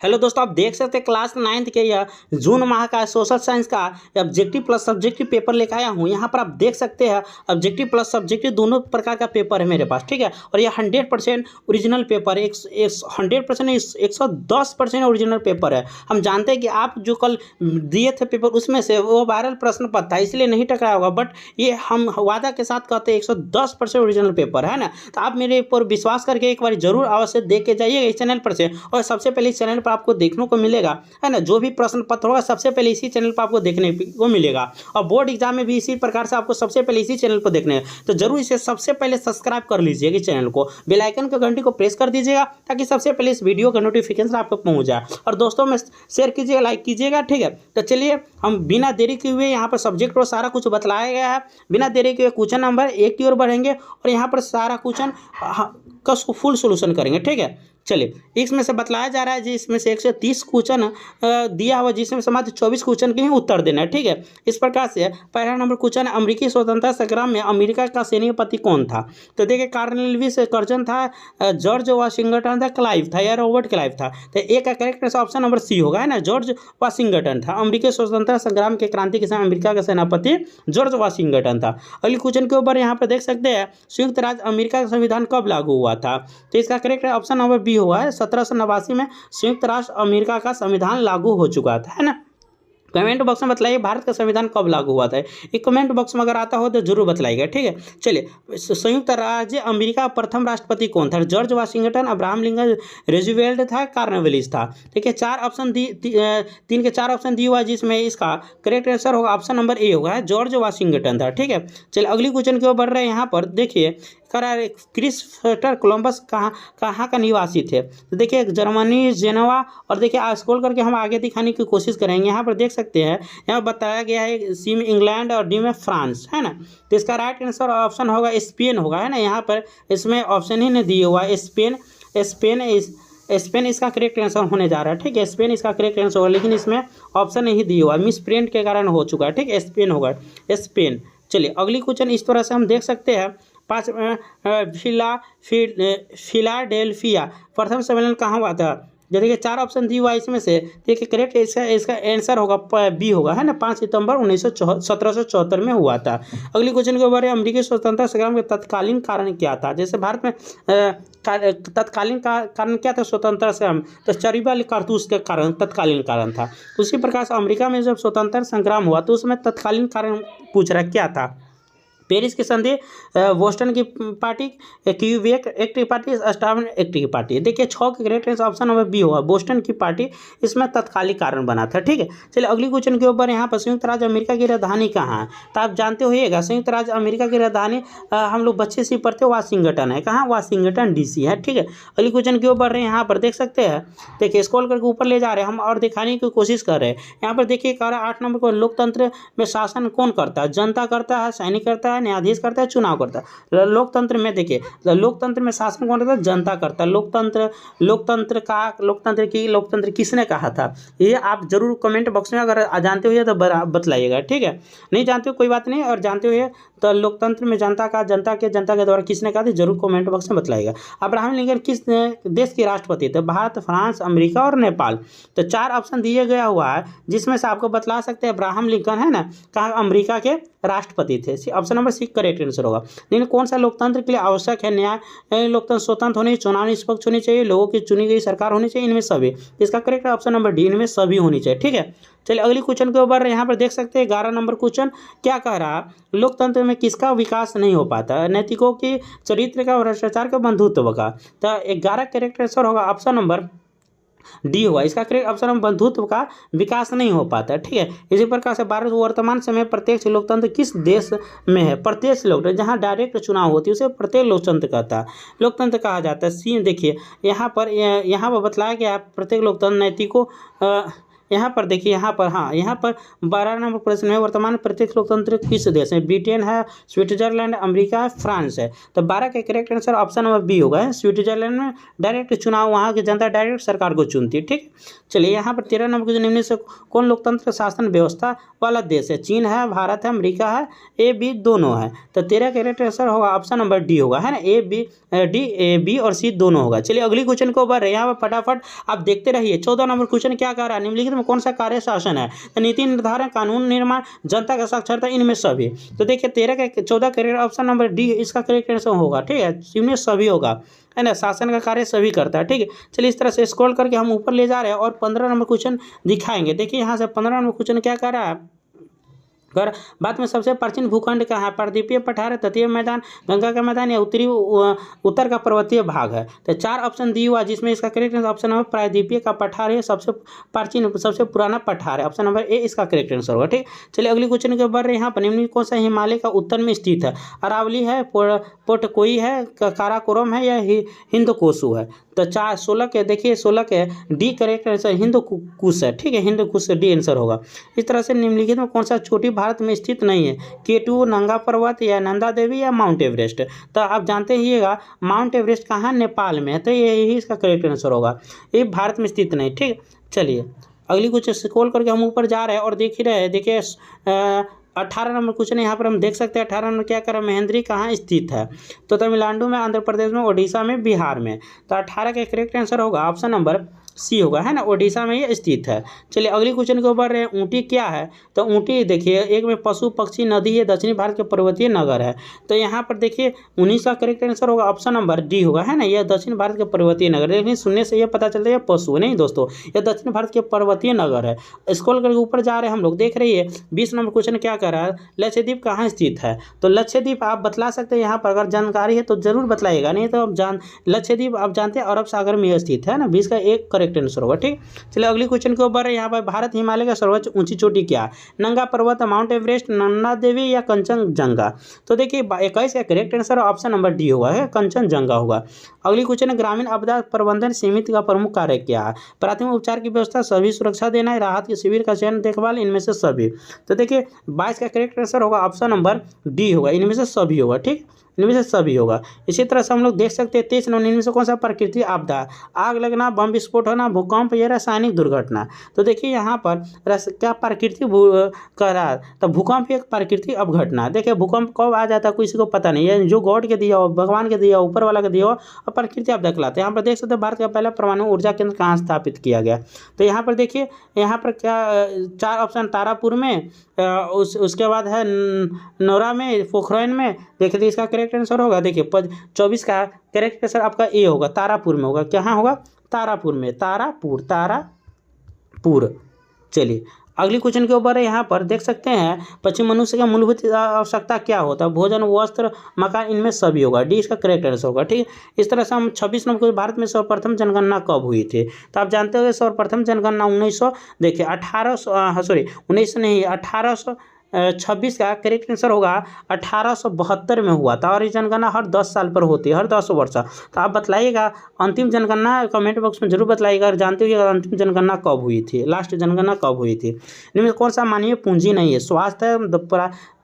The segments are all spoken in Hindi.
हेलो दोस्तों, आप देख सकते हैं क्लास 9th के यह जून माह का सोशल साइंस का ऑब्जेक्टिव प्लस सब्जेक्टिव पेपर लेकर आया हूँ। यहाँ पर आप देख सकते हैं ऑब्जेक्टिव प्लस सब्जेक्टिव दोनों प्रकार का पेपर है मेरे पास, ठीक है। और यह 100% ओरिजिनल पेपर है, 100% 110% ओरिजिनल पेपर है। हम जानते हैं कि आप जो कल दिए थे पेपर उसमें से वो वायरल प्रश्न पत्र था, इसलिए नहीं टकराया होगा, बट ये हम वादा के साथ कहते हैं 110% ओरिजिनल पेपर है ना। तो आप मेरे ऊपर विश्वास करके एक बार जरूर अवश्य देख के जाइएगा इस चैनल पर से। और सबसे पहले इस चैनल पर आपको देखने को मिलेगा है ना, जो भी प्रश्न पत्र होगा सबसे पहले इसी चैनल पर आपको देखने को मिलेगा। और बोर्ड एग्जाम में भी इसी प्रकार से आपको सबसे पहले इसी चैनल पर देखने हैं, तो जरूर इसे सबसे पहले सब्सक्राइब कर लीजिएगा इस चैनल को, बेल आइकन की घंटी को प्रेस कर दीजिएगा ताकि सबसे पहले इस वीडियो का नोटिफिकेशन आपको पहुंच जाए। और दोस्तों में शेयर कीजिएगा, लाइक कीजिएगा, ठीक है। तो चलिए हम बिना देरी किए हुए यहाँ पर सब्जेक्ट और सारा कुछ बतलाया गया है, बिना देरी के क्वेश्चन नंबर 1 की ओर बढ़ेंगे और यहाँ पर सारा क्वेश्चन का फुल सोल्यूशन करेंगे, ठीक है। चलिए, इसमें से बतलाया जा रहा है जिसमें से 130 क्वेश्चन दिया हुआ, जिसमें से मात्र 24 क्वेश्चन के ही उत्तर देना है, ठीक है। इस प्रकार से पहला नंबर क्वेश्चन, अमेरिकी स्वतंत्रता संग्राम में अमेरिका का सैनिकपति कौन था? तो देखिए, कार्नवालिस कर्जन था, जॉर्ज वाशिंगटन था, क्लाइव था या रॉबर्ट क्लाइव था। तो एक का करेक्ट ऑप्शन नंबर सी होगा, है ना, जॉर्ज वाशिंगटन था। अमेरिकी स्वतंत्रता संग्राम के क्रांति के समय अमेरिका का सेनापति जॉर्ज वाशिंगटन था। अगले क्वेश्चन के ऊपर यहाँ पर देख सकते हैं, संयुक्त राज्य अमेरिका का संविधान कब लागू हुआ था? तो इसका करेक्ट ऑप्शन नंबर बी हुआ है, 1789 में संयुक्त राष्ट्र अमेरिका का संविधान लागू हो चुका था, है ना। कमेंट बॉक्स में बताइए भारत का संविधान कब लागू हुआ था। ये कमेंट बॉक्स में अगर आता हो तो जरूर बताइएगा, ठीक है। चलिए, संयुक्त राज्य अमेरिका प्रथम राष्ट्रपति कौन था? George Washington, Abraham Lincoln, Roosevelt था, कार्नवालिस था। ठीक है, 4 ऑप्शन 3 के 4 ऑप्शन दिए हुआ है, जिसमें इसका करेक्ट आंसर होगा ऑप्शन नंबर ए होगा, जॉर्ज वाशिंगटन था, ठीक है। चलिए अगली क्वेश्चन की ओर बढ़ रहे हैं। यहाँ पर देखिए, क्रिस्टोफर कोलंबस कहाँ का निवासी थे? तो देखिए, जर्मनी, जेनेवा, और देखिए स्क्रॉल करके हम आगे दिखाने की कोशिश करेंगे। यहाँ पर देख सकते हैं, यहाँ बताया गया है सी में इंग्लैंड और डी में फ्रांस, है ना। तो इसका राइट आंसर ऑप्शन होगा स्पेन होगा, है ना। यहाँ पर इसमें ऑप्शन ही नहीं दिया हुआ है, स्पेन इसका करेक्ट आंसर होने जा रहा है, ठीक है। स्पेन इसका करेक्ट आंसर होगा, लेकिन इसमें ऑप्शन नहीं दिया हुआ है, मिस प्रिंट के कारण हो चुका है, ठीक है। स्पेन होगा, स्पेन। चलिए अगली क्वेश्चन इस तरह से हम देख सकते हैं, फिलाडेल्फिया प्रथम सम्मेलन कहाँ हुआ था? जैसे कि 4 ऑप्शन दी हुआ है, इसमें से देखिए करेक्ट इसका आंसर होगा बी होगा, है ना, 5 सितंबर 1774 में हुआ था। अगली क्वेश्चन के ऊपर है, अमेरिकी स्वतंत्रता संग्राम के तत्कालीन कारण क्या था? जैसे भारत में तत्कालीन कारण क्या था स्वतंत्रता संग्राम? तो चरीबा कारतूस के कारण तत्कालीन कारण था। उसी प्रकार से अमेरिका में जब स्वतंत्रता संग्राम हुआ तो उसमें तत्कालीन कारण पूछ रहा क्या था? पेरिस की संधि, बोस्टन की पार्टी, क्यूबेक एक्ट की पार्टी, स्टार्वेन एक्ट की पार्टी। देखिए 6 के correct answer option number B होगा, बोस्टन की पार्टी इसमें तत्कालिक कारण बना था, ठीक है। चलिए अगली क्वेश्चन के ऊपर, यहाँ पर संयुक्त राज्य अमेरिका की राजधानी कहाँ है? तो आप जानते होइएगा, संयुक्त राज्य अमेरिका की राजधानी हम लोग बच्चे से पढ़ते वाशिंगटन है। कहाँ? वाशिंगटन DC है, ठीक है। अगली क्वेश्चन के ऊपर यहाँ पर देख सकते हैं, देखिए स्क्रॉल करके ऊपर ले जा रहे हैं हम और दिखाने की कोशिश कर रहे हैं। यहाँ पर देखिए 8 नंबर को, लोकतंत्र में शासन कौन करता है? जनता करता है, सैनिक करता है, न्यायाधीश करता है, चुनाव करता है? लोकतंत्र में देखिए, लोकतंत्र में शासन कौन करता है? जनता करता है। लोकतंत्र किसने कहा था? ये आप जरूर कमेंट बॉक्स में अगर जानते हो तो बतलाइएगा, ठीक है। नहीं जानते हो कोई बात नहीं, और जानते हो तो लोकतंत्र में जनता के द्वारा किसने कहा था, जरूर कमेंट बॉक्स में बतलाइएगा। अब्राहम लिंकन किस देश के राष्ट्रपति थे? भारत, फ्रांस, अमेरिका और नेपाल। तो 4 ऑप्शन दिए गया हुआ है, जिसमें से आपको बतला सकते हैं अब्राहम लिंकन, है ना, कहाँ? अमेरिका के राष्ट्रपति थे। Option number C correct answer होगा। लेकिन कौन सा लोकतंत्र के लिए आवश्यक है? न्याय लोकतंत्र स्वतंत्र होने, चुनाव निष्पक्ष होनी चाहिए, लोगों की चुनी गई सरकार होनी चाहिए, इनमें सभी। इसका करेक्ट ऑप्शन नंबर डी, इनमें सभी होनी चाहिए, ठीक है। चलिए अगली क्वेश्चन के ऊपर यहाँ पर देख सकते हैं, 11 नंबर क्वेश्चन क्या कह रहा? लोकतंत्र में किसका विकास नहीं हो पाता? नैतिकों की, चरित्र का, भ्रष्टाचार का, बंधुत्व का। तो 11 करेक्ट आंसर होगा ऑप्शन नंबर डी हुआ। इसका करेक्ट ऑप्शन में बंधुत्व का विकास नहीं हो पाता, ठीक है। इसी प्रकार से भारत वर्तमान समय प्रत्यक्ष लोकतंत्र किस देश में है? प्रत्यक्ष लोकतंत्र, जहां डायरेक्ट चुनाव होती है उसे प्रत्यक्ष लोकतंत्र कहा जाता है। सी देखिए, यहाँ पर बतलाया गया प्रत्येक लोकतंत्र यहाँ पर देखिए, यहाँ पर हाँ, यहाँ पर 12 नंबर प्रश्न में वर्तमान प्रत्यक्ष लोकतंत्र किस देश में? ब्रिटेन है, स्विट्जरलैंड, अमेरिका है, फ्रांस है। तो 12 का correct answer option number B होगा है। स्विट्जरलैंड में डायरेक्ट चुनाव, वहाँ की जनता डायरेक्ट सरकार को चुनती है, ठीक। चलिए यहाँ पर 13 नंबर के निम्न से कौन लोकतंत्र शासन व्यवस्था वाला देश है? चीन है, भारत है, अमेरिका है, ए बी दोनों है। तो 13 का करेक्ट आंसर होगा ऑप्शन नंबर डी होगा, है ना। A B D A B और सी दोनों होगा। चलिए अगली क्वेश्चन को बढ़ रहे हैं यहाँ पर फटाफट आप देखते रहिए। 14 नंबर क्वेश्चन क्या कह रहा है? निम्नलिखित में कौन सा कार्य शासन है? तो नीति निर्धारण, कानून निर्माण, जनता का साक्षरता, इनमें सभी। तो देखिए 14 करेक्ट ऑप्शन नंबर डी इसका करेक्ट आंसर होगा, ठीक है। इनमें सभी होगा, है ना। शासन का कार्य सभी करता है, ठीक है। चलिए इस तरह से स्क्रॉल करके हम ऊपर ले जा रहे हैं और 15 नंबर क्वेश्चन दिखाएंगे। देखिए यहाँ से 15 नंबर क्वेश्चन क्या कह रहा है? अगर बात में सबसे प्राचीन भूखंड कहाँ है? प्रायद्वीपीय पठार, तटीय मैदान, गंगा का मैदान या उत्तर का पर्वतीय भाग है। तो 4 ऑप्शन दिया हुआ जिसमें इसका करेक्ट ऑप्शन नंबर प्रायद्वीपीय का पठार है, सबसे प्राचीन सबसे पुराना पठार है। ऑप्शन नंबर ए इसका करेक्ट आंसर होगा, ठीक। चलिए अगली क्वेश्चन के बढ़ रहे यहाँ पर। निम्न कौन सा हिमालय का उत्तर में स्थित है? अरावली है, पोटकोई है, काराकोरम है या हिंदकुश है। तो 16 के देखिए 16 के डी करेक्ट आंसर हिंदकुश है, ठीक है। हिंदकुश डी आंसर होगा। इस तरह से निम्नलिखित में कौन सा चोटी भारत में स्थित नहीं है? केटू, नंगा पर्वत या नंदा देवी या माउंट एवरेस्ट। तो आप जानते हिएगा माउंट एवरेस्ट कहाँ? नेपाल में है। तो यही इसका करेक्ट आंसर होगा, ये भारत में स्थित नहीं, ठीक। चलिए अगली कुछ स्क्रॉल करके हम ऊपर जा रहे हैं और देख ही रहे हैं। देखिए 18 नंबर क्वेश्चन यहाँ पर हम देख सकते हैं। 18 नंबर क्या कर रहा है? महेंद्री कहाँ स्थित है? तो तमिलनाडु में, आंध्र प्रदेश में, ओडिशा में, बिहार में। तो 18 का करेक्ट आंसर होगा ऑप्शन नंबर सी होगा, है ना। ओडिशा में ये स्थित है। चलिए अगली क्वेश्चन के ऊपर रहे, ऊँटी क्या है? तो ऊँटी देखिए एक में पशु पक्षी नदी है, दक्षिणी भारत के पर्वतीय नगर है। तो यहाँ पर देखिए 19 का करेक्ट आंसर होगा ऑप्शन नंबर डी होगा, है ना। यह दक्षिण भारत के पर्वतीय नगर, लेकिन सुनने से यह पता चलता है यह पशु नहीं दोस्तों, यह दक्षिण भारत के पर्वतीय नगर है। स्क्रॉल करके ऊपर जा रहे हैं हम लोग, देख रही 20 नंबर क्वेश्चन क्या कर रहा है? लक्षद्वीप कहाँ स्थित है? तो लक्षद्वीप आप बतला सकते हैं यहाँ पर, अगर जानकारी है तो जरूर बतलाइएगा, नहीं तो आप लक्षद्वीप आप जानते हैं अरब सागर में स्थित है ना। 20 का एक करेक्ट आंसर होगा, ठीक। चलिए अगली क्वेश्चन के ऊपर यहाँ पर भारत हिमालय का सर्वोच्च ऊंची चोटी क्या है? नंगा पर्वत, माउंट एवरेस्ट, नंदा देवी या कंचनजंगा। तो देखिए 21 का correct answer option number D होगा, है कंचनजंगा होगा। अगली क्वेश्चन है ग्रामीण आपदा प्रबंधन समिति का प्रमुख कार्य क्या है? प्राथमिक उपचार की व्यवस्था, सभी सुरक्षा देना है, राहत के शिविर का चयन, देखभाल, इनमें से सभी। तो देखिए 22 का करेक्ट आंसर होगा ऑप्शन नंबर डी होगा, इनमें से सभी होगा, ठीक। इनमें से सभी होगा। इसी तरह से हम लोग देख सकते हैं 23 नंबर, इनमें से कौन सा प्राकृतिक आपदा? आग लगना, बम विस्फोट होना, भूकंप या रासायनिक दुर्घटना। तो देखिए यहाँ पर क्या प्राकृतिक कह रहा है? तो भूकंप एक प्राकृतिक अपघटना। देखिए भूकंप कब आ जाता है किसी को पता नहीं है, जो गॉड के दिया हो, भगवान के दिया हो, ऊपर वाला के दिया हो, और प्राकृतिक आपदा कहलाते हैं। यहाँ पर देख सकते हैं भारत का पहला परमाणु ऊर्जा केंद्र कहाँ स्थापित किया गया? तो यहाँ पर देखिए यहाँ पर क्या 4 ऑप्शन तारापुर में, उसके बाद है नौरा में, पोखरण में। देखिए इसका करेक्ट आंसर होगा, देखिए 24 का करेक्ट आंसर आपका ए होगा, तारापुर में होगा। कहाँ होगा? तारापुर में, तारापुर। चलिए अगली क्वेश्चन के ऊपर है, यहाँ पर देख सकते हैं पश्चिम मनुष्य का मूलभूत आवश्यकता क्या होता है? भोजन, वस्त्र, मकान, इनमें सभी होगा। डी इसका करेक्ट आंसर होगा, ठीक। इस तरह से हम 26 नंबर भारत में सर्वप्रथम जनगणना कब हुई थी? तो आप जानते हो सर्वप्रथम जनगणना 1900 देखिए 1826 का करेक्ट आंसर होगा 1872 में हुआ था। और ये जनगणना हर 10 साल पर होती है, हर 10 वर्ष। तो आप बतलाइएगा अंतिम जनगणना कमेंट बॉक्स में जरूर बतलाइएगा, और जानते हो अंतिम जनगणना कब हुई थी, लास्ट जनगणना कब हुई थी। इनमें कौन सा मानवीय पूंजी नहीं है? स्वास्थ्य है,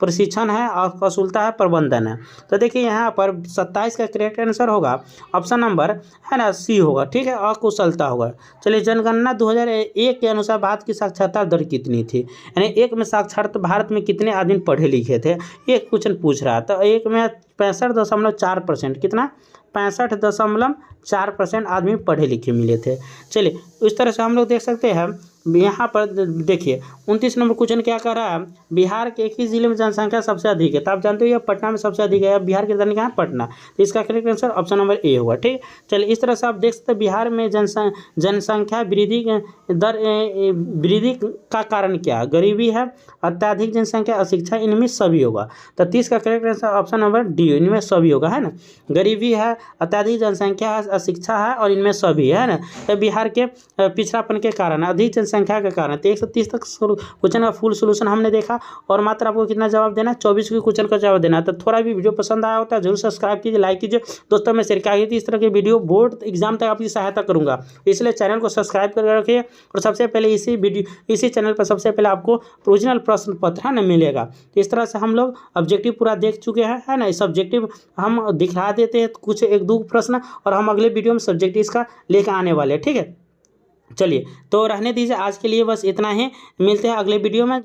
प्रशिक्षण है, अकुशलता है, प्रबंधन है। तो देखिए यहाँ पर 27 का करेक्ट आंसर होगा ऑप्शन नंबर है ना सी होगा, ठीक है, अकुशलता होगा। चलिए जनगणना 2001 के अनुसार भारत की साक्षरता दर कितनी थी? यानी एक में साक्षरता भारत में कितने आदमी पढ़े लिखे थे, ये क्वेश्चन पूछ रहा था। एक में 65.4%, कितना? 65.4% आदमी पढ़े लिखे मिले थे। चलिए इस तरह से हम लोग देख सकते हैं। यहाँ पर देखिए 29 नंबर क्वेश्चन क्या कर रहा है? बिहार के एक ही जिले में जनसंख्या सबसे अधिक है। तो आप जानते हो ये पटना में सबसे अधिक है। बिहार की राजधानी कहाँ है? पटना। तो इसका correct answer option number A होगा, ठीक। चलिए इस तरह से आप देख सकते हैं बिहार में जनसंख्या वृद्धि का कारण क्या है? गरीबी है, अत्याधिक जनसंख्या, अशिक्षा, इनमें सभी होगा। तो 30 का correct answer option number D गरीबी, इनमें सभी होगा, है ना। गरीबी है, अत्यधिक जनसंख्या है, अशिक्षा है और इनमें सभी है ना। तो बिहार के पिछड़ापन के कारण, अधिक जनसंख्या के कारण। तो 130 तक क्वेश्चन का फुल सोल्यूशन हमने देखा और मात्र आपको कितना जवाब देना है, 24 के क्वेश्चन का जवाब देना है। तो थोड़ा भी वीडियो पसंद आया होता है जरूर सब्सक्राइब कीजिए, लाइक कीजिए, दोस्तों में शेयर कीजिए। इस तरह के वीडियो बोर्ड एग्जाम तक आपकी सहायता करूंगा, इसलिए चैनल को सब्सक्राइब करके रखिए। और सबसे पहले इसी चैनल पर सबसे पहले आपको प्रोविजनल प्रश्न पत्र है ना मिलेगा। तो इस तरह से हम लोग ऑब्जेक्टिव पूरा देख चुके हैं, है ना। इस ऑब्जेक्टिव हम दिखा देते हैं कुछ 1-2 प्रश्न, और हम अगले वीडियो में सब्जेक्टिव इसका लेकर आने वाले हैं, ठीक है। चलिए तो रहने दीजिए, आज के लिए बस इतना ही, मिलते हैं अगले वीडियो में।